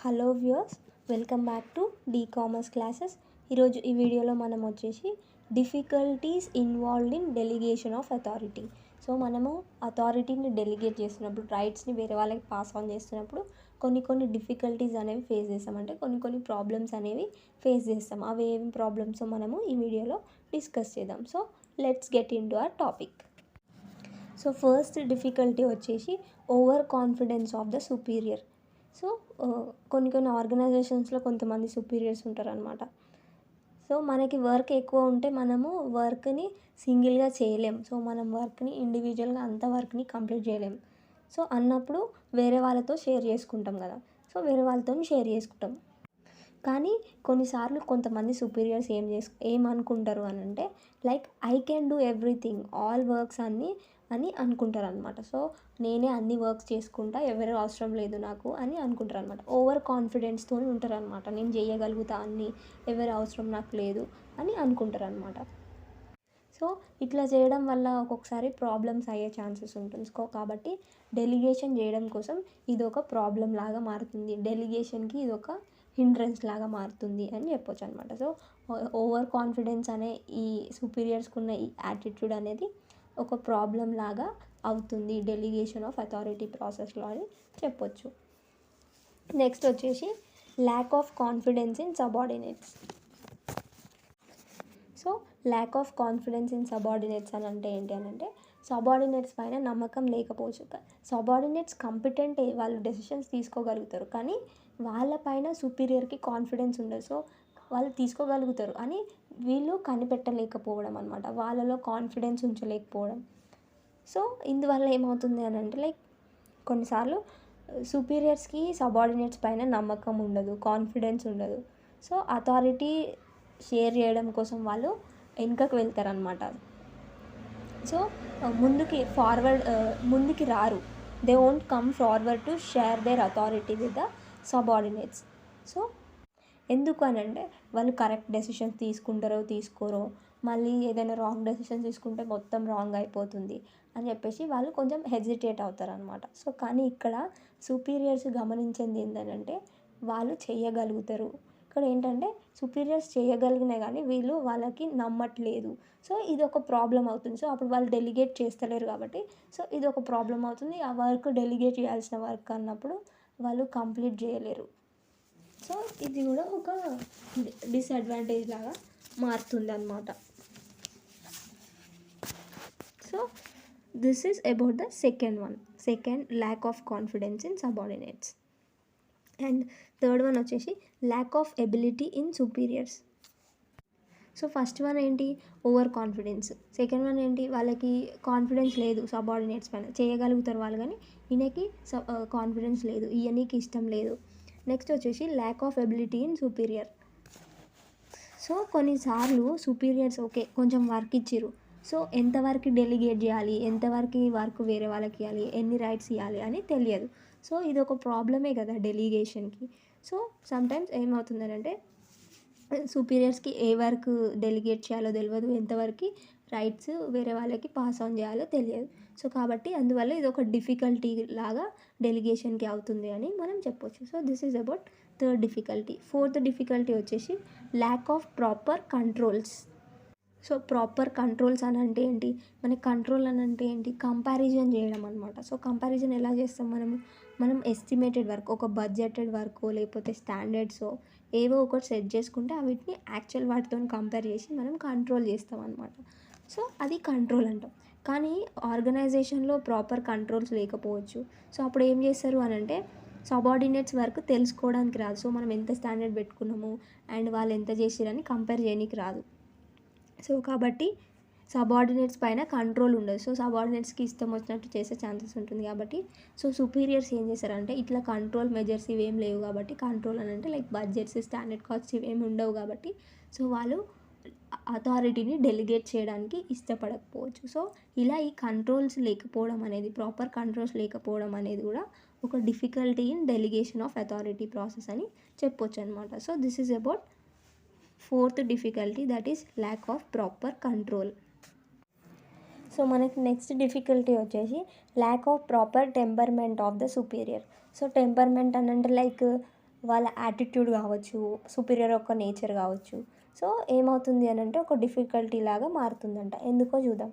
Hello viewers, welcome back to the commerce classes. ఈరోజు ఈ వీడియోలో మనం వచ్చేసి difficulties involved in delegation of authority. So మనము అథారిటీని డెలిగేట్ చేస్తున్నప్పుడు, రైట్స్ని వేరే వాళ్ళకి పాస్ ఆన్ చేస్తున్నప్పుడు కొన్ని డిఫికల్టీస్ అనేవి ఫేస్ చేస్తాం. అంటే కొన్ని ప్రాబ్లమ్స్ అనేవి ఫేస్ చేస్తాం. అవి ఏం ప్రాబ్లమ్స్ మనము ఈ వీడియోలో డిస్కస్ చేద్దాం. So let's get into our topic. So first difficulty వచ్చేసి over confidence of the superior. So కొన్ని ఆర్గనైజేషన్స్లో కొంతమంది సుపీరియర్స్ ఉంటారనమాట. సో మనకి వర్క్ ఎక్కువ ఉంటే మనము వర్క్ని సింగిల్గా చేయలేం. సో మనం వర్క్ని ఇండివిజువల్గా అంత వర్క్ని కంప్లీట్ చేయలేం. సో అన్నప్పుడు వేరే వాళ్ళతో షేర్ చేసుకుంటాం కదా. సో వేరే వాళ్ళతో షేర్ చేసుకుంటాం. కానీ కొన్నిసార్లు కొంతమంది సుపీరియర్స్ ఏమనుకుంటారు అని అంటే, like I can do everything, all works అని అనుకుంటారు అనమాట. సో నేనే అన్ని వర్క్స్ చేసుకుంటా, ఎవరు అవసరం లేదు నాకు అని అనుకుంటారు అనమాట. ఓవర్ కాన్ఫిడెన్స్తో ఉంటారు అనమాట. నేను చేయగలుగుతా అన్ని, ఎవరి అవసరం నాకు లేదు అని అనుకుంటారు అనమాట. సో ఇట్లా చేయడం వల్ల ఒక్కొక్కసారి ప్రాబ్లమ్స్ అయ్యే ఛాన్సెస్ ఉంటుంది. కాబట్టి డెలిగేషన్ చేయడం కోసం ఇది ఒక ప్రాబ్లం లాగా మారుతుంది. డెలిగేషన్కి ఇది ఒక హిండ్రెన్స్ లాగా మారుతుంది అని చెప్పొచ్చు అనమాట. సో ఓవర్ కాన్ఫిడెన్స్ అనే ఈ సుపీరియర్స్కి ఉన్న ఈ యాటిట్యూడ్ అనేది ఒక ప్రాబ్లం లాగా అవుతుంది డెలిగేషన్ ఆఫ్ అథారిటీ ప్రాసెస్లో అని చెప్పొచ్చు. నెక్స్ట్ వచ్చేసి lack of confidence in subordinates. So lack of confidence in subordinates అని అంటే ఏంటి అని అంటే, సబార్డినేట్స్ పైన నమ్మకం లేకపోవచ్చు. సబార్డినేట్స్ కంపిటెంట్, వాళ్ళు డెసిషన్స్ తీసుకోగలుగుతారు, కానీ వాళ్ళపైన సుపీరియర్కి కాన్ఫిడెన్స్ ఉండదు. సో వాళ్ళు తీసుకోగలుగుతారు అని వీళ్ళు కనిపెట్టలేకపోవడం అనమాట, వాళ్ళలో కాన్ఫిడెన్స్ ఉంచలేకపోవడం. సో ఇందువల్ల ఏమవుతుంది అని అంటే, లైక్ కొన్నిసార్లు సుపీరియర్స్కి సబార్డినేట్స్ పైన నమ్మకం ఉండదు, కాన్ఫిడెన్స్ ఉండదు. సో అథారిటీ షేర్ చేయడం కోసం వాళ్ళు వెనుకకు వెళ్తారనమాట. సో ముందుకి రారు. They won't come forward to share their authority with the subordinates. So ఎందుకు అని అంటే, వాళ్ళు కరెక్ట్ డెసిషన్స్ తీసుకోరో, మళ్ళీ ఏదైనా రాంగ్ డెసిషన్స్ తీసుకుంటే మొత్తం రాంగ్ అయిపోతుంది అని చెప్పేసి వాళ్ళు కొంచెం హెజిటేట్ అవుతారనమాట. సో కానీ ఇక్కడ సుపీరియర్స్ గమనించింది ఏంటంటే, వాళ్ళు చేయగలుగుతారు. ఇక్కడ ఏంటంటే సుపీరియర్స్ చేయగలిగినా కానీ వాళ్ళకి నమ్మట్లేదు. సో ఇది ఒక ప్రాబ్లం అవుతుంది. సో అప్పుడు వాళ్ళు డెలిగేట్ చేస్తలేరు కాబట్టి, సో ఇది ఒక ప్రాబ్లం అవుతుంది. ఆ వర్క్ డెలిగేట్ చేయాల్సిన వర్క్ అన్నప్పుడు వాళ్ళు కంప్లీట్ చేయలేరు. సో ఇది కూడా ఒక డిసడ్వాంటేజ్ లాగా మారుతుంది అన్నమాట. So this is about the second lack of confidence in subordinates. And third one వచ్చేసి lack of ability in superiors. So first one ఏంటి, ఓవర్ కాన్ఫిడెన్స్. సెకండ్ వన్ ఏంటి, వాళ్ళకి కాన్ఫిడెన్స్ లేదు సబార్డినేట్స్ పైన, చేయగలుగుతారు వాళ్ళు కానీ ఈయనకి కాన్ఫిడెన్స్ లేదు, ఈయనకి ఇష్టం లేదు. నెక్స్ట్ వచ్చేసి lack of ability in superior. So కొన్నిసార్లు సుపీరియర్స్ కొంచెం వర్క్ ఇచ్చిర్రు, సో ఎంతవరకు డెలిగేట్ చేయాలి, ఎంతవరకు వర్క్ వేరే వాళ్ళకి ఇవ్వాలి, ఎన్ని రైట్స్ ఇవ్వాలి అని తెలియదు. సో ఇది ఒక ప్రాబ్లమే కదా డెలిగేషన్కి. సో సమ్టైమ్స్ ఏమవుతుందంటే, సుపీరియర్స్కి ఏ వర్క్ డెలిగేట్ చేయాలో తెలియదు, ఎంతవరకు రైట్స్ వేరే వాళ్ళకి పాస్ ఆన్ చేయాలో తెలియదు. సో కాబట్టి అందువల్ల ఇది ఒక డిఫికల్టీ లాగా డెలిగేషన్కి అవుతుంది అని మనం చెప్పొచ్చు. So this is about third difficulty. Fourth difficulty వచ్చేసి lack of proper controls. So proper controls అని అంటే ఏంటి, మనకి కంట్రోల్ అని అంటే ఏంటి, కంపారిజన్ చేయడం అనమాట. సో కంపారిజన్ ఎలా చేస్తాం, మనం ఎస్టిమేటెడ్ వర్క్, ఒక బడ్జెటెడ్ వర్క్ లేకపోతే స్టాండర్డ్స్ ఏవో ఒకటి సెట్ చేసుకుంటే వీటిని యాక్చువల్ వాటితో కంపేర్ చేసి మనం కంట్రోల్ చేస్తాం అనమాట. సో అది కంట్రోల్ అంటాం. కానీ ఆర్గనైజేషన్లో ప్రాపర్ కంట్రోల్స్ లేకపోవచ్చు. సో అప్పుడు ఏం చేస్తారు అని అంటే, సబార్డినేట్స్ వర్క్ తెలుసుకోవడానికి రాదు. సో మనం ఎంత స్టాండర్డ్ పెట్టుకున్నాము అండ్ వాళ్ళు ఎంత చేసిరని కంపేర్ చేయడానికి రాదు. సో కాబట్టి సబార్డినేట్స్ పైన కంట్రోల్ ఉండదు. సో సబార్డినేట్స్కి ఇష్టం వచ్చినట్టు చేసే ఛాన్సెస్ ఉంటుంది. కాబట్టి సో సుపీరియర్స్ ఏం చేస్తారంటే, ఇట్లా కంట్రోల్ మెజర్స్ ఇవేం లేవు కాబట్టి, కంట్రోల్ అని అంటే లైక్ బడ్జెట్స్, స్టాండర్డ్ కాస్ట్స్ ఇవేమి ఉండవు కాబట్టి, సో వాళ్ళు అథారిటీని డెలిగేట్ చేయడానికి ఇష్టపడకపోవచ్చు. సో ఇలా ఈ కంట్రోల్స్ లేకపోవడం అనేది, ప్రాపర్ కంట్రోల్స్ లేకపోవడం అనేది కూడా ఒక difficulty in delegation of authority process అని చెప్పొచ్చు అనమాట. So this is about fourth difficulty, that is lakh of proper control. So మనకి నెక్స్ట్ డిఫికల్టీ వచ్చేసి lack of proper temperament of the superior. So temperament అని అంటే లైక్ వాళ్ళ యాటిట్యూడ్ కావచ్చు, superior యొక్క నేచర్ కావచ్చు. సో ఏమవుతుంది అని అంటే ఒక డిఫికల్టీ లాగా మారుతుందంట. ఎందుకో చూద్దాం.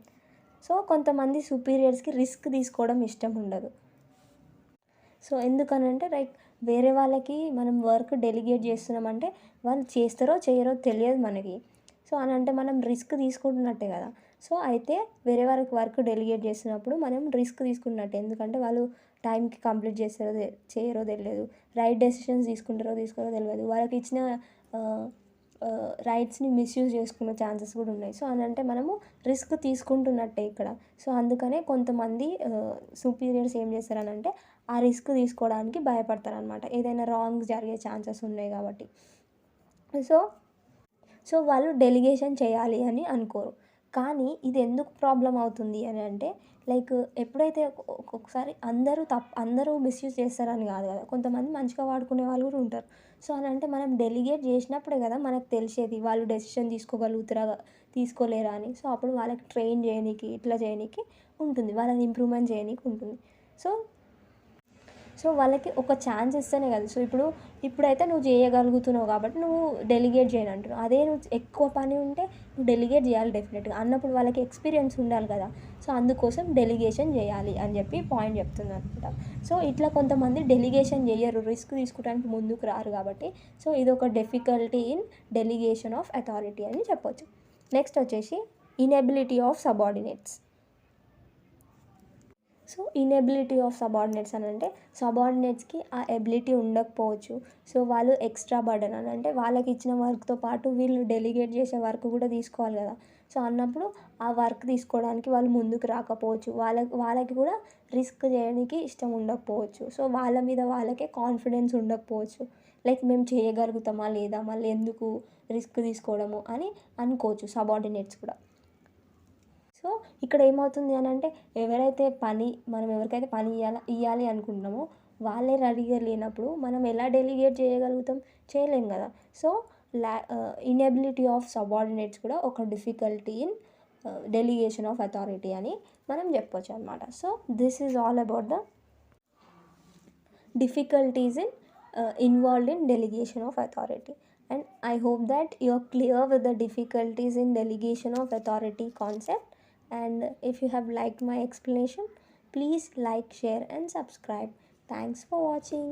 సో కొంతమంది సుపీరియర్స్కి రిస్క్ తీసుకోవడం ఇష్టం ఉండదు. సో ఎందుకనంటే లైక్ వేరే వాళ్ళకి మనం వర్క్ డెలిగేట్ చేస్తున్నామంటే వాళ్ళు చేస్తారో చేయరో తెలియదు మనకి. సో అని అంటే మనం రిస్క్ తీసుకుంటున్నట్టే కదా. సో అయితే వేరే వాళ్ళకి వర్క్ డెలిగేట్ చేస్తున్నప్పుడు మనం రిస్క్ తీసుకున్నట్టే. ఎందుకంటే వాళ్ళు టైంకి కంప్లీట్ చేస్తారో చేయరో తెలియదు. రైట్ డెసిషన్స్ తీసుకుంటారో తీసుకోరో తెలియదు. వాళ్ళకి ఇచ్చిన రైట్స్ని మిస్యూజ్ చేసుకునే ఛాన్సెస్ కూడా ఉన్నాయి. సో అని అంటే మనము రిస్క్ తీసుకుంటున్నట్టే ఇక్కడ. సో అందుకనే కొంతమంది సుపీరియర్స్ ఏం చేస్తారనంటే ఆ రిస్క్ తీసుకోవడానికి భయపడతారనమాట. ఏదైనా రాంగ్ జరిగే ఛాన్సెస్ ఉన్నాయి కాబట్టి. సో సో వాళ్ళు డెలిగేషన్ చేయాలి అని అనుకోరు. కానీ ఇది ఎందుకు ప్రాబ్లమ్ అవుతుంది అని అంటే లైక్ ఎప్పుడైతే ఒక్కొక్కసారి అందరూ మిస్యూజ్ చేస్తారని కాదు కదా. కొంతమంది మంచిగా వాడుకునే వాళ్ళు కూడా ఉంటారు. సో అని అంటే మనం డెలిగేట్ చేసినప్పుడే కదా మనకు తెలిసేది వాళ్ళు డెసిషన్ తీసుకోగలుగుతారా తీసుకోలేరా అని. సో అప్పుడు వాళ్ళకి ట్రైన్ చేయనీకి ఇట్లా చేయనీకి ఉంటుంది. వాళ్ళని ఇంప్రూవ్మెంట్ చేయనీకి ఉంటుంది. సో సో వాళ్ళకి ఒక ఛాన్స్ ఇస్తేనే కదా. సో ఇప్పుడైతే నువ్వు చేయగలుగుతున్నావు కాబట్టి నువ్వు డెలిగేట్ చేయను అంటున్నావు. అదే నువ్వు ఎక్కువ పని ఉంటే నువ్వు డెలిగేట్ చేయాలి డెఫినెట్గా. అన్నప్పుడు వాళ్ళకి ఎక్స్పీరియన్స్ ఉండాలి కదా. సో అందుకోసం డెలిగేషన్ చేయాలి అని చెప్పి పాయింట్ చెప్తుంది అనమాట. సో ఇట్లా కొంతమంది డెలిగేషన్ చేయరు, రిస్క్ తీసుకోవడానికి ముందుకు రారు కాబట్టి. సో ఇది ఒక difficulty in delegation of authority అని చెప్పొచ్చు. నెక్స్ట్ వచ్చేసి inability of subordinates. So inability of subordinates అని అంటే సబార్డినేట్స్కి ఆ ఎబిలిటీ ఉండకపోవచ్చు. సో వాళ్ళు ఎక్స్ట్రా బర్డెన్ అని అంటే వాళ్ళకి ఇచ్చిన వర్క్తో పాటు వీళ్ళు డెలిగేట్ చేసే వర్క్ కూడా తీసుకోవాలి కదా. సో అన్నప్పుడు ఆ వర్క్ తీసుకోవడానికి వాళ్ళు ముందుకు రాకపోవచ్చు. వాళ్ళకి కూడా రిస్క్ చేయడానికి ఇష్టం ఉండకపోవచ్చు. సో వాళ్ళ మీద వాళ్ళకే కాన్ఫిడెన్స్ ఉండకపోవచ్చు. లైక్ మేము చేయగలుగుతామా లేదా, మళ్ళీ ఎందుకు రిస్క్ తీసుకోవడము అని అనుకోవచ్చు సబార్డినేట్స్ కూడా. సో ఇక్కడ ఏమవుతుంది అని అంటే మనం ఎవరికైతే పని ఇవ్వాలి అనుకుంటున్నామో వాళ్ళే రెడీగా లేనప్పుడు మనం ఎలా డెలిగేట్ చేయగలుగుతాం, చేయలేం కదా. సో ఇన్ఎబిలిటీ ఆఫ్ సబార్డినేట్స్ కూడా ఒక difficulty in delegation of authority అని మనం చెప్పొచ్చు అనమాట. So this is all about the difficulties involved in delegation of authority, and I hope that you're clear with the difficulties in delegation of authority concept. And if you have liked my explanation, please like, share and subscribe. Thanks for watching.